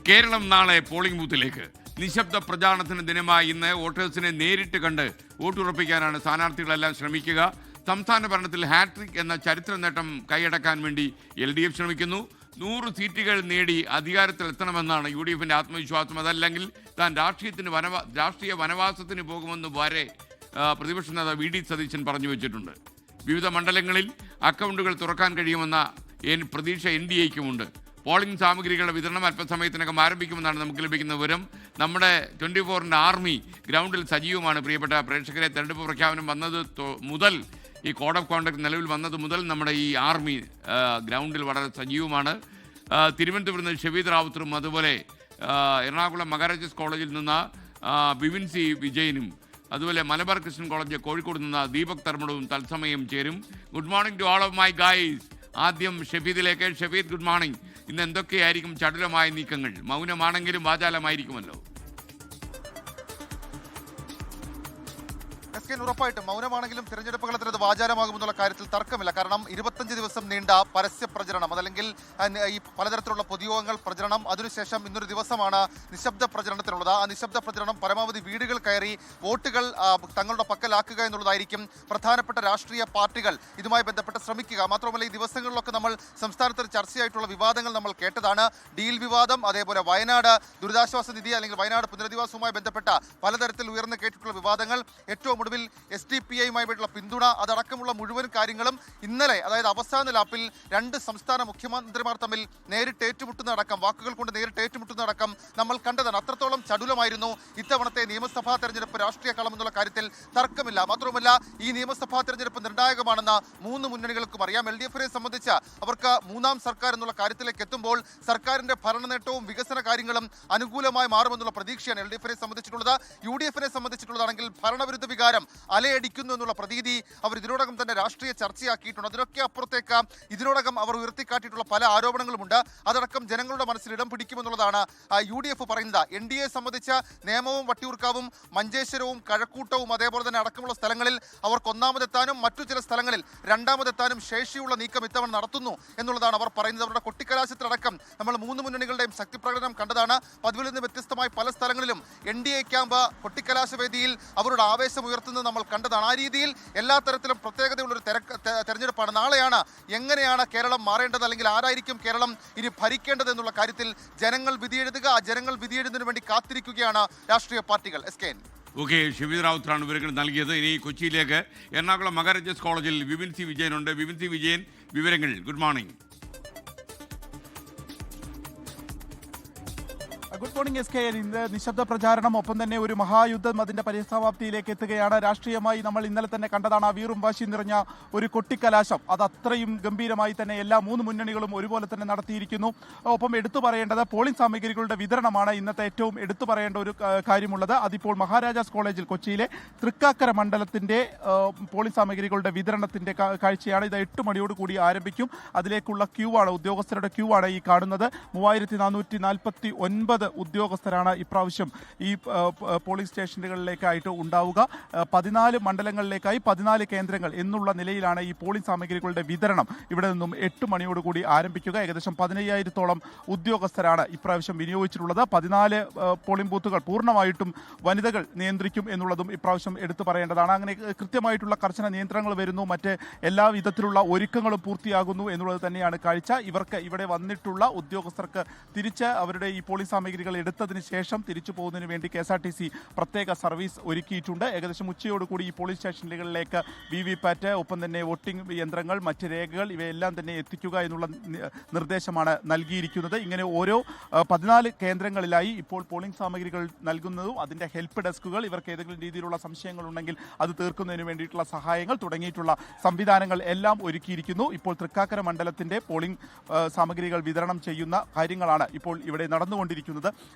കേരളം നാളെ പോളിംഗ് ബൂത്തിലേക്ക്. നിശബ്ദ പ്രചാരണത്തിന് ദിനമായി ഇന്ന് വോട്ടേഴ്സിനെ നേരിട്ട് കണ്ട് വോട്ടുറപ്പിക്കാനാണ് സ്ഥാനാർത്ഥികളെല്ലാം ശ്രമിക്കുക. സംസ്ഥാന ഭരണത്തിൽ ഹാട്രിക് എന്ന ചരിത്ര നേട്ടം കൈയടക്കാൻ വേണ്ടി LDF ശ്രമിക്കുന്നു. 100 സീറ്റുകൾ നേടി അധികാരത്തിലെത്തണമെന്നാണ് UDFിൻ്റെ ആത്മവിശ്വാസം. അതല്ലെങ്കിൽ താൻ രാഷ്ട്രീയ വനവാസത്തിന് പോകുമെന്ന് വരെ പ്രതിപക്ഷ നേതാവ് VD സതീശൻ പറഞ്ഞു വെച്ചിട്ടുണ്ട്. വിവിധ മണ്ഡലങ്ങളിൽ അക്കൗണ്ടുകൾ തുറക്കാൻ കഴിയുമെന്ന പ്രതീക്ഷ NDAയ്ക്കുമുണ്ട്. പോളിംഗ് സാമഗ്രികളുടെ വിതരണം അല്പസമയത്തിനകം ആരംഭിക്കുമെന്നാണ് നമുക്ക് ലഭിക്കുന്ന വിവരം. നമ്മുടെ 24-ൻ്റെ ആർമി ഗ്രൗണ്ടിൽ സജീവമാണ്. പ്രിയപ്പെട്ട പ്രേക്ഷകരെ, തെരഞ്ഞെടുപ്പ് പ്രഖ്യാപനം വന്നത് മുതൽ, ഈ കോഡ് ഓഫ് കോണ്ടക്ട് നിലവിൽ വന്നത് മുതൽ നമ്മുടെ ഈ ആർമി ഗ്രൗണ്ടിൽ വളരെ സജീവമാണ്. തിരുവനന്തപുരത്ത് നിന്ന് ഷെഫീദ് റാവുത്തറും അതുപോലെ എറണാകുളം മഹാരാജാസ് കോളേജിൽ നിന്ന് ബിവിൻ സി വിജയനും അതുപോലെ മലബാർ ക്രിസ്ത്യൻ കോളേജ് കോഴിക്കോട് നിന്ന് ദീപക് തർമ്മടവും തത്സമയം ചേരും. Good morning to all of my guys. ആദ്യം ഷെഫീദിലേക്ക്. Shefeed, good morning. ഇന്ന് എന്തൊക്കെയായിരിക്കും ചടുലമായ നീക്കങ്ങൾ? മൗനമാണെങ്കിലും വാചാലമായിരിക്കുമല്ലോ. ഉറപ്പായിട്ടും മൗനമാണെങ്കിലും തിരഞ്ഞെടുപ്പ് കാലത്തിൽ അത് വാചാലമാകുമെന്നുള്ള കാര്യത്തിൽ തർക്കമില്ല. കാരണം 25 ദിവസം നീണ്ട പരസ്യ പ്രചരണം, അതല്ലെങ്കിൽ ഈ പലതരത്തിലുള്ള പൊതുയോഗങ്ങൾ പ്രചരണം, അതിനുശേഷം ഇന്നൊരു ദിവസമാണ് നിശബ്ദ പ്രചരണത്തിനുള്ളത്. ആ നിശബ്ദ പ്രചരണം പരമാവധി വീടുകൾ കയറി വോട്ടുകൾ തങ്ങളുടെ പക്കലാക്കുക എന്നുള്ളതായിരിക്കും പ്രധാനപ്പെട്ട രാഷ്ട്രീയ പാർട്ടികൾ ഇതുമായി ബന്ധപ്പെട്ട് ശ്രമിക്കുക. മാത്രമല്ല, ഈ ദിവസങ്ങളിലൊക്കെ നമ്മൾ സംസ്ഥാനത്ത് ചർച്ചയായിട്ടുള്ള വിവാദങ്ങൾ നമ്മൾ കേട്ടതാണ്. ഡീൽ വിവാദം, അതേപോലെ വയനാട് ദുരിതാശ്വാസ നിധി അല്ലെങ്കിൽ വയനാട് പുനരധിവാസവുമായി ബന്ധപ്പെട്ട പലതരത്തിൽ ഉയർന്നു കേട്ടിട്ടുള്ള വിവാദങ്ങൾ, ഏറ്റവും ഒടുവിൽ SDPIയുമായിട്ടുള്ള പിന്തുണ, അതടക്കമുള്ള മുഴുവൻ കാര്യങ്ങളും ഇന്നലെ, അതായത് അവസാന ലാപ്പിൽ 2 സംസ്ഥാന മുഖ്യമന്ത്രിമാർ തമ്മിൽ നേരിട്ട് ഏറ്റുമുട്ടുന്നതടക്കം, വാക്കുകൾ കൊണ്ട് നേരിട്ട് ഏറ്റുമുട്ടുന്നതടക്കം നമ്മൾ കണ്ടതാണ്. അത്രത്തോളം ചടുലമായിരുന്നു ഇത്തവണത്തെ നിയമസഭാ തെരഞ്ഞെടുപ്പ് രാഷ്ട്രീയ കളം എന്നുള്ള കാര്യത്തിൽ തർക്കമില്ല. മാത്രവുമല്ല, ഈ നിയമസഭാ തെരഞ്ഞെടുപ്പ് നിർണായകമാണെന്ന് 3 മുന്നണികൾക്കും അറിയാം. LDFനെ സംബന്ധിച്ച് അവർക്ക് 3ാം സർക്കാർ എന്നുള്ള കാര്യത്തിലേക്ക് എത്തുമ്പോൾ സർക്കാരിന്റെ ഭരണ നേട്ടവും വികസന കാര്യങ്ങളും അനുകൂലമായി മാറുമെന്നുള്ള പ്രതീക്ഷയാണ് LDFനെ സംബന്ധിച്ചിട്ടുള്ളത്. UDFനെ സംബന്ധിച്ചിട്ടുള്ളതാണെങ്കിൽ ഭരണവിരുദ്ധ വികാരം അലയടിക്കുന്നു എന്നുള്ള പ്രതീതി അവർ ഇതിനോടകം തന്നെ രാഷ്ട്രീയ ചർച്ചയാക്കിയിട്ടുണ്ട്. അതിനൊക്കെ അപ്പുറത്തേക്ക് ഇതിനോടകം അവർ ഉയർത്തിക്കാട്ടിയിട്ടുള്ള പല ആരോപണങ്ങളുമുണ്ട്. അതടക്കം ജനങ്ങളുടെ മനസ്സിൽ ഇടം പിടിക്കുമെന്നുള്ളതാണ് UDF പറയുന്നത്. NDA സംബന്ധിച്ച് നേമവും വട്ടിയൂർക്കാവും മഞ്ചേശ്വരവും കഴക്കൂട്ടവും അതേപോലെ തന്നെ അടക്കമുള്ള സ്ഥലങ്ങളിൽ അവർക്ക് ഒന്നാമതെത്താനും മറ്റു ചില സ്ഥലങ്ങളിൽ രണ്ടാമതെത്താനും ശേഷിയുള്ള നീക്കം ഇത്തവണ നടത്തുന്നു എന്നുള്ളതാണ് അവർ പറയുന്നത്. അവരുടെ കൊട്ടിക്കലാശത്തിലടക്കം നമ്മൾ 3 മുന്നണികളുടെയും ശക്തി പ്രകടനം കണ്ടതാണ്. പതിവിൽ നിന്ന് വ്യത്യസ്തമായി പല സ്ഥലങ്ങളിലും NDA ക്യാമ്പ് കൊട്ടിക്കലാശ വേദിയിൽ അവരുടെ ആവേശം ഉയർത്തുന്നത് നമ്മൾ കണ്ടതാണ്. ആ രീതിയിൽ എല്ലാ തരത്തിലും പ്രത്യേകതയുള്ളൊരു തെരഞ്ഞെടുപ്പാണ്. നാളെയാണ് എങ്ങനെയാണ് കേരളം മാറേണ്ടത്, അല്ലെങ്കിൽ ആരായിരിക്കും കേരളം ഇനി ഭരിക്കേണ്ടത് എന്നുള്ള കാര്യത്തിൽ ജനങ്ങൾ വിധിയെഴുതുക. ആ ജനങ്ങൾ വിധിയെഴുതുന്നതിന് വേണ്ടി കാത്തിരിക്കുകയാണ് രാഷ്ട്രീയ പാർട്ടികൾ. ഓക്കെ, ഷെഫീദ് റാവുത്തറാണ് വിവരങ്ങൾ നൽകിയത്. ഇനി കൊച്ചിയിലേക്ക്. എറണാകുളം മഹാരാജാസ് കോളേജിൽ ബിവിൻ സി വിജയനുണ്ട്. ബിവിൻ സി വിജയൻ, വിവരങ്ങൾ. Good morning. Good morning SK. ഇന്ന് നിശബ്ദ പ്രചാരണം, ഒപ്പം തന്നെ ഒരു മഹായുദ്ധം അതിന്റെ പരിസമാപ്തിയിലേക്ക് എത്തുകയാണ്. രാഷ്ട്രീയമായി നമ്മൾ ഇന്നലെ തന്നെ കണ്ടതാണ്. ആ വീറും വാശി നിറഞ്ഞ ഒരു കൊട്ടിക്കലാശം, അത് അത്രയും ഗംഭീരമായി തന്നെ എല്ലാ 3 മുന്നണികളും ഒരുപോലെ തന്നെ നടത്തിയിരിക്കുന്നു. ഒപ്പം എടുത്തു പറയേണ്ടത് പോളിംഗ് സാമഗ്രികളുടെ വിതരണമാണ് ഇന്നത്തെ ഏറ്റവും എടുത്തു പറയേണ്ട ഒരു കാര്യമുള്ളത്. അതിപ്പോൾ മഹാരാജാസ് കോളേജിൽ, കൊച്ചിയിലെ തൃക്കാക്കര മണ്ഡലത്തിന്റെ പോളിംഗ് സാമഗ്രികളുടെ വിതരണത്തിന്റെ കാഴ്ചയാണ്. ഇത് 8 മണിയോട് കൂടി ആരംഭിക്കും. അതിലേക്കുള്ള ക്യൂ ആണ്, ഉദ്യോഗസ്ഥരുടെ ക്യൂ ആണ് ഈ കാണുന്നത്. 3449 ഉദ്യോഗസ്ഥരാണ് ഇപ്രാവശ്യം ഈ പോളിംഗ് സ്റ്റേഷനുകളിലേക്കായിട്ട് ഉണ്ടാവുക. 14 മണ്ഡലങ്ങളിലേക്കായി 14 കേന്ദ്രങ്ങൾ എന്നുള്ള നിലയിലാണ് ഈ പോളിംഗ് സാമഗ്രികളുടെ വിതരണം ഇവിടെ നിന്നും 8 മണിയോടുകൂടി ആരംഭിക്കുക. ഏകദേശം 15,000-ഓളം ഉദ്യോഗസ്ഥരാണ് ഇപ്രാവശ്യം വിനിയോഗിച്ചിട്ടുള്ളത്. 14 പോളിംഗ് ബൂത്തുകൾ പൂർണ്ണമായിട്ടും വനിതകൾ നിയന്ത്രിക്കും എന്നുള്ളതും ഇപ്രാവശ്യം എടുത്തു പറയേണ്ടതാണ്. അങ്ങനെ കൃത്യമായിട്ടുള്ള കർശന നിയന്ത്രണങ്ങൾ വരുന്നു, മറ്റ് എല്ലാ വിധത്തിലുള്ള ഒരുക്കങ്ങളും പൂർത്തിയാകുന്നു എന്നുള്ളത് തന്നെയാണ് കാഴ്ച. ഇവർക്ക് ഇവിടെ വന്നിട്ടുള്ള ഉദ്യോഗസ്ഥർക്ക് തിരിച്ച് അവരുടെ ഈ പോളിംഗ് സാമഗ്രികൾ എടുത്തതിന് ശേഷം തിരിച്ചു പോകുന്നതിന് വേണ്ടി KSRTC പ്രത്യേക സർവീസ് ഒരുക്കിയിട്ടുണ്ട്. ഏകദേശം ഉച്ചയോടുകൂടി ഈ പോളിംഗ് സ്റ്റേഷനുകളിലേക്ക് VVPAT, ഒപ്പം തന്നെ വോട്ടിംഗ് യന്ത്രങ്ങൾ, മറ്റ് രേഖകൾ ഇവയെല്ലാം തന്നെ എത്തിക്കുക എന്നുള്ള നിർദ്ദേശമാണ് നൽകിയിരിക്കുന്നത്. ഇങ്ങനെ ഓരോ 14 കേന്ദ്രങ്ങളിലായി ഇപ്പോൾ പോളിംഗ് സാമഗ്രികൾ നൽകുന്നതും അതിൻ്റെ ഹെൽപ്പ് ഡെസ്കുകൾ, ഇവർക്ക് ഏതെങ്കിലും രീതിയിലുള്ള സംശയങ്ങൾ ഉണ്ടെങ്കിൽ അത് തീർക്കുന്നതിന് വേണ്ടിയിട്ടുള്ള സഹായങ്ങൾ തുടങ്ങിയിട്ടുള്ള സംവിധാനങ്ങൾ എല്ലാം ഒരുക്കിയിരിക്കുന്നു. ഇപ്പോൾ തൃക്കാക്കര മണ്ഡലത്തിൻ്റെ പോളിംഗ് സാമഗ്രികൾ വിതരണം ചെയ്യുന്ന കാര്യങ്ങളാണ് ഇപ്പോൾ ഇവിടെ നടന്നുകൊണ്ടിരിക്കുന്നത്.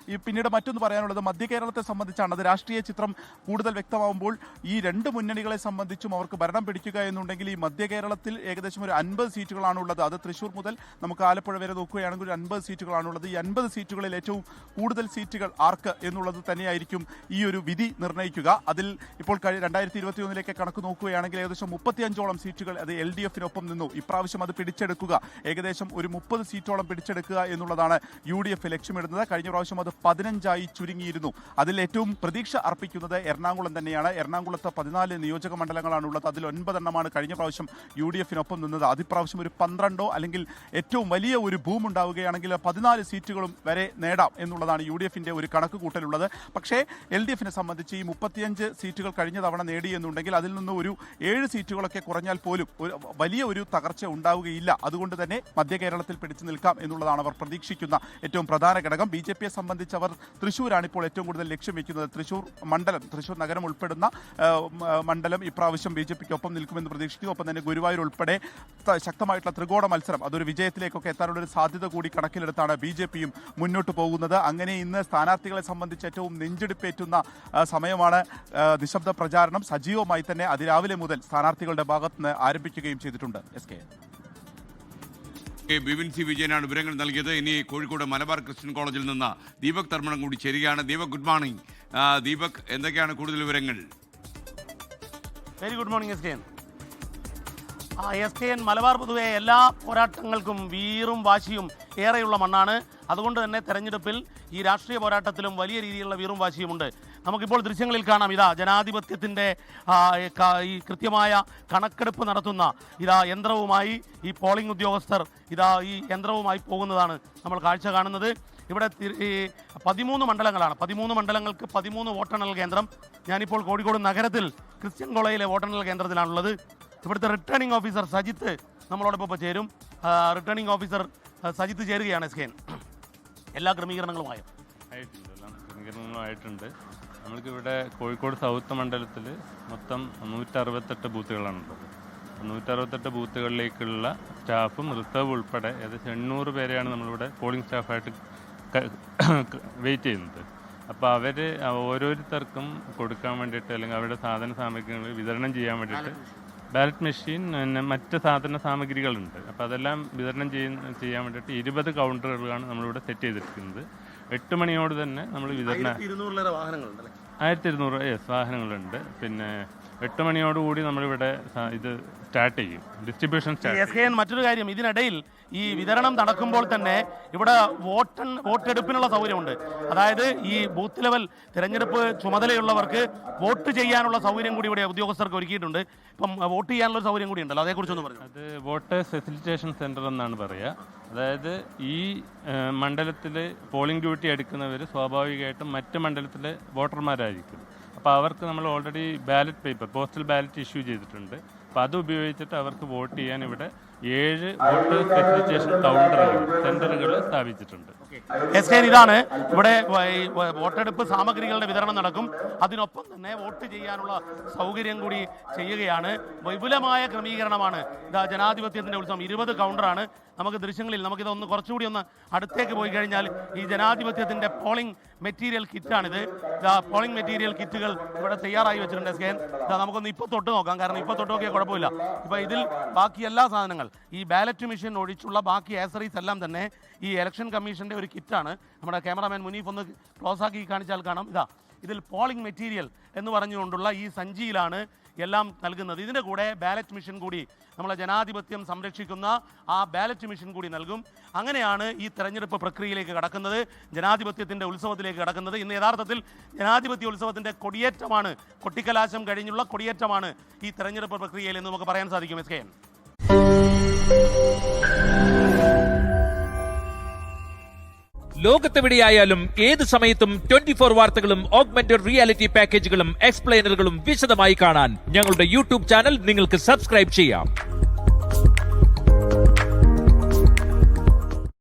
പിന്നീട് മറ്റൊന്ന് പറയാനുള്ളത് മധ്യ കേരളത്തെ സംബന്ധിച്ചാണ്. അത് രാഷ്ട്രീയ ചിത്രം കൂടുതൽ വ്യക്തമാകുമ്പോൾ ഈ 2 മുന്നണികളെ സംബന്ധിച്ചും അവർക്ക് ഭരണം പിടിക്കുക എന്നുണ്ടെങ്കിൽ ഈ മധ്യ കേരളത്തിൽ ഏകദേശം ഒരു 50 സീറ്റുകളാണുള്ളത്. അത് തൃശ്ശൂർ മുതൽ നമുക്ക് ആലപ്പുഴ വരെ നോക്കുകയാണെങ്കിൽ ഒരു 50 സീറ്റുകളാണുള്ളത്. ഈ 50 സീറ്റുകളിൽ ഏറ്റവും കൂടുതൽ സീറ്റുകൾ ആർക്ക് എന്നുള്ളത് തന്നെയായിരിക്കും ഈ ഒരു വിധി നിർണ്ണയിക്കുക. അതിൽ ഇപ്പോൾ 2021 കണക്ക് നോക്കുകയാണെങ്കിൽ ഏകദേശം 35ഓളം സീറ്റുകൾ അത് LDFനൊപ്പം നിന്നു. ഇപ്രാവശ്യം അത് പിടിച്ചെടുക്കുക, ഏകദേശം ഒരു 30 സീറ്റോളം പിടിച്ചെടുക്കുക എന്നുള്ളതാണ് UDF ലക്ഷ്യമിടുന്നത്. കഴിഞ്ഞ പ്രാവശ്യം അത് 15 ചുരുങ്ങിയിരുന്നു. അതിൽ ഏറ്റവും പ്രതീക്ഷ അർപ്പിക്കുന്നത് എറണാകുളം തന്നെയാണ്. എറണാകുളത്ത് 14 നിയോജക മണ്ഡലങ്ങളാണുള്ളത്. അതിൽ 9 കഴിഞ്ഞ പ്രാവശ്യം UDF-നൊപ്പം നിന്നത്. അതിപ്രാവശ്യം ഒരു 12 അല്ലെങ്കിൽ ഏറ്റവും വലിയ ഒരു ബൂം ഉണ്ടാവുകയാണെങ്കിൽ 14 സീറ്റുകളും വരെ നേടാം എന്നുള്ളതാണ് UDF-ന്റെ ഒരു കണക്ക് കൂട്ടലുള്ളത്. പക്ഷേ LDF-നെ സംബന്ധിച്ച് ഈ 35 സീറ്റുകൾ കഴിഞ്ഞ തവണ നേടിയെന്നുണ്ടെങ്കിൽ അതിൽ നിന്ന് ഒരു 7 സീറ്റുകളൊക്കെ കുറഞ്ഞാൽ പോലും വലിയ ഒരു തകർച്ച ഉണ്ടാവുകയില്ല. അതുകൊണ്ട് തന്നെ മധ്യ കേരളത്തിൽ പിടിച്ചു നിൽക്കാം എന്നുള്ളതാണ് അവർ പ്രതീക്ഷിക്കുന്ന ഏറ്റവും പ്രധാന ഘടകം. BJP-യെ സംബന്ധിച്ച് അവർ തൃശ്ശൂരാണ് ഇപ്പോൾ ഏറ്റവും കൂടുതൽ ലക്ഷ്യം വെക്കുന്നത്. തൃശ്ശൂർ നഗരം ഉൾപ്പെടുന്ന മണ്ഡലം ഇപ്രാവശ്യം BJP-ക്ക് ഒപ്പം നിൽക്കുമെന്ന് പ്രതീക്ഷിക്കുന്നു. ഒപ്പം തന്നെ ഗുരുവായൂർ ഉൾപ്പെടെ ശക്തമായിട്ടുള്ള ത്രികോണ മത്സരം, അതൊരു വിജയത്തിലേക്കൊക്കെ എത്താനുള്ള ഒരു സാധ്യത കൂടി കണക്കിലെടുത്താണ് BJP-യും മുന്നോട്ട് പോകുന്നത്. അങ്ങനെ ഇന്ന് സ്ഥാനാർത്ഥികളെ സംബന്ധിച്ച് ഏറ്റവും നെഞ്ചെടുപ്പേറ്റുന്ന സമയമാണ്. നിശബ്ദ പ്രചാരണം സജീവമായി തന്നെ അതിരാവിലെ മുതൽ സ്ഥാനാർത്ഥികളുടെ ഭാഗത്തുനിന്ന് ആരംഭിക്കുകയും ചെയ്തിട്ടുണ്ട്. ബിപിൻ സി വിജയനാണ് വിവരങ്ങൾ നൽകിയത്. ഇനി കോഴിക്കോട് മലബാർ ക്രിസ്ത്യൻ കോളേജിൽ നിന്ന് ദീപക് തർമ്മണം കൂടി ചേരുകയാണ്. Deepak, good morning. ദീപക്, എന്തൊക്കെയാണ് കൂടുതൽ വിവരങ്ങൾ? Very good morning SKN. Malabar പൊതുവെ എല്ലാ പോരാട്ടങ്ങൾക്കും വീറും വാശിയും ഏറെയുള്ള മണ്ണാണ്. അതുകൊണ്ട് തന്നെ തെരഞ്ഞെടുപ്പിൽ ഈ രാഷ്ട്രീയ പോരാട്ടത്തിലും വലിയ രീതിയിലുള്ള വീറും വാശിയുമുണ്ട്. നമുക്കിപ്പോൾ ദൃശ്യങ്ങളിൽ കാണാം, ഇതാ ജനാധിപത്യത്തിൻ്റെ ഈ കൃത്യമായ കണക്കെടുപ്പ് നടത്തുന്ന യന്ത്രവുമായി ഈ പോളിംഗ് ഉദ്യോഗസ്ഥർ ഈ യന്ത്രവുമായി പോകുന്നതാണ് നമ്മൾ കാഴ്ച കാണുന്നത്. ഇവിടെ 13 മണ്ഡലങ്ങളാണ്. 13 മണ്ഡലങ്ങൾക്ക് 13 വോട്ടെണ്ണൽ കേന്ദ്രം. ഞാനിപ്പോൾ കോഴിക്കോട് നഗരത്തിൽ ക്രിസ്ത്യൻ കോളേജിലെ വോട്ടെണ്ണൽ കേന്ദ്രത്തിലാണുള്ളത്. ഇവിടുത്തെ റിട്ടേണിംഗ് ഓഫീസർ സജിത്ത് നമ്മളോടൊപ്പം ചേരും. റിട്ടേണിംഗ് ഓഫീസർ സജിത്ത് ചേരുകയാണ്. എല്ലാ ക്രമീകരണങ്ങളുമായോ? എല്ലാം ക്രമീകരണങ്ങളുമായിട്ടുണ്ട്. നമ്മൾക്കിവിടെ കോഴിക്കോട് സൗത്ത് മണ്ഡലത്തിൽ മൊത്തം 168 ബൂത്തുകളാണുള്ളത്. 168 ബൂത്തുകളിലേക്കുള്ള സ്റ്റാഫും റിസർവ് ഉൾപ്പെടെ ഏകദേശം 800 പേരെയാണ് നമ്മളിവിടെ പോളിംഗ് സ്റ്റാഫായിട്ട് വെയിറ്റ് ചെയ്യുന്നത്. അപ്പോൾ അവർ ഓരോരുത്തർക്കും കൊടുക്കാൻ വേണ്ടിയിട്ട് അല്ലെങ്കിൽ അവരുടെ സാധന സാമഗ്രികൾ വിതരണം ചെയ്യാൻ വേണ്ടിയിട്ട് ബാലറ്റ് മെഷീൻ, പിന്നെ മറ്റ് സാധന സാമഗ്രികളുണ്ട്. അപ്പോൾ അതെല്ലാം വിതരണം ചെയ്യാൻ വേണ്ടിയിട്ട് 20 കൗണ്ടറുകളാണ് നമ്മളിവിടെ സെറ്റ് ചെയ്തിരിക്കുന്നത്. 8 മണിയോട് തന്നെ നമ്മൾ വിതരണം 1200 വാഹനങ്ങളുണ്ട്. പിന്നെ 8 മണിയോടുകൂടി നമ്മളിവിടെ ഇത് സ്റ്റാർട്ട് ചെയ്യും, ഡിസ്ട്രിബ്യൂഷൻ സ്റ്റാർട്ട്. മറ്റൊരു കാര്യം, ഇതിനിടയിൽ ഈ വിതരണം നടക്കുമ്പോൾ തന്നെ ഇവിടെ വോട്ടെടുപ്പിനുള്ള സൗകര്യമുണ്ട്. അതായത് ഈ ബൂത്ത് ലെവൽ തിരഞ്ഞെടുപ്പ് ചുമതലയുള്ളവർക്ക് വോട്ട് ചെയ്യാനുള്ള സൗകര്യം കൂടി ഇവിടെ ഉദ്യോഗസ്ഥർക്ക് ഒരുക്കിയിട്ടുണ്ട്. ഇപ്പം വോട്ട് ചെയ്യാനുള്ള സൗകര്യം കൂടി ഉണ്ടല്ലോ, അതേക്കുറിച്ചൊന്ന് പറഞ്ഞു. അത് വോട്ടേഴ്സ് ഫെസിലിറ്റേഷൻ സെൻറ്റർ എന്നാണ് പറയുക. അതായത് ഈ മണ്ഡലത്തിൽ പോളിംഗ് ഡ്യൂട്ടി എടുക്കുന്നവർ സ്വാഭാവികമായിട്ടും മറ്റ് മണ്ഡലത്തിലെ വോട്ടർമാരായിരിക്കും. അപ്പോൾ അവർക്ക് നമ്മൾ already ballot paper, postal ballot issue ചെയ്തിട്ടുണ്ട്. അപ്പോൾ അത് ഉപയോഗിച്ചിട്ട് അവർക്ക് വോട്ട് ചെയ്യാൻ ഇവിടെ 7 വോട്ടേഴ്സ് ഫെസിലിറ്റേഷൻ സെന്ററുകൾ സ്ഥാപിച്ചിട്ടുണ്ട്. ഇതാണ് ഇവിടെ വോട്ടെടുപ്പ് സാമഗ്രികളുടെ വിതരണം നടക്കും. അതിനൊപ്പം തന്നെ വോട്ട് ചെയ്യാനുള്ള സൗകര്യം കൂടി ചെയ്യുകയാണ്. വിപുലമായ ക്രമീകരണമാണ്. ഇതാ ജനാധിപത്യത്തിന്റെ ഉത്സവം. 20 കൗണ്ടറാണ്. നമുക്ക് ദൃശ്യങ്ങളിൽ നമുക്കിതൊന്ന് കുറച്ചുകൂടി ഒന്ന് അടുത്തേക്ക് പോയി കഴിഞ്ഞാൽ ഈ ജനാധിപത്യത്തിന്റെ പോളിംഗ് മെറ്റീരിയൽ കിറ്റാണിത്. പോളിംഗ് മെറ്റീരിയൽ കിറ്റുകൾ ഇവിടെ തയ്യാറായി വെച്ചിട്ടുണ്ട്. നമുക്കൊന്ന് ഇപ്പോൾ തൊട്ട് നോക്കാം, കാരണം ഇപ്പോൾ തൊട്ട് നോക്കിയാൽ കുഴപ്പമില്ല. ഇപ്പോൾ ഇതിൽ ബാക്കി എല്ലാ സാധനങ്ങൾ, ഈ ബാലറ്റ് മെഷീൻ ഒഴിച്ചുള്ള ബാക്കി ആക്സറീസ് എല്ലാം തന്നെ ഈ ഇലക്ഷൻ കമ്മീഷന്റെ ഒരു കിറ്റാണ്. നമ്മുടെ ക്യാമറാമാൻ മുനീഫ് ഒന്ന് ക്ലോസ് ആക്കി കാണിച്ചാൽ കാണാം. ഇതിൽ പോളിംഗ് മെറ്റീരിയൽ എന്ന് പറഞ്ഞുകൊണ്ടുള്ള ഈ സഞ്ചിയിലാണ് എല്ലാം നൽകുന്നത്. ഇതിൻ്റെ കൂടെ ബാലറ്റ് മെഷീൻ കൂടി, നമ്മളെ ജനാധിപത്യം സംരക്ഷിക്കുന്ന ആ ബാലറ്റ് മെഷീൻ കൂടി നൽകും. അങ്ങനെയാണ് ഈ തെരഞ്ഞെടുപ്പ് പ്രക്രിയയിലേക്ക് കടക്കുന്നത്, ജനാധിപത്യത്തിൻ്റെ ഉത്സവത്തിലേക്ക് കടക്കുന്നത്. ഇന്ന് യഥാർത്ഥത്തിൽ ജനാധിപത്യ ഉത്സവത്തിൻ്റെ കൊടിയേറ്റമാണ്, കൊട്ടിക്കലാശം കഴിഞ്ഞുള്ള കൊടിയേറ്റമാണ് ഈ തെരഞ്ഞെടുപ്പ് പ്രക്രിയയിൽ എന്ന് നമുക്ക് പറയാൻ സാധിക്കും. SKN. ലോകത്തെവിടെയായാലും ഏത് സമയത്തും 24 വാർത്തകളും ഓഗ്മെന്റഡ് റിയാലിറ്റി പാക്കേജുകളും എക്സ്പ്ലെയിനറുകളും വിശദമായി കാണാൻ ഞങ്ങളുടെ YouTube ചാനൽ നിങ്ങൾക്ക് സബ്സ്ക്രൈബ് ചെയ്യാം.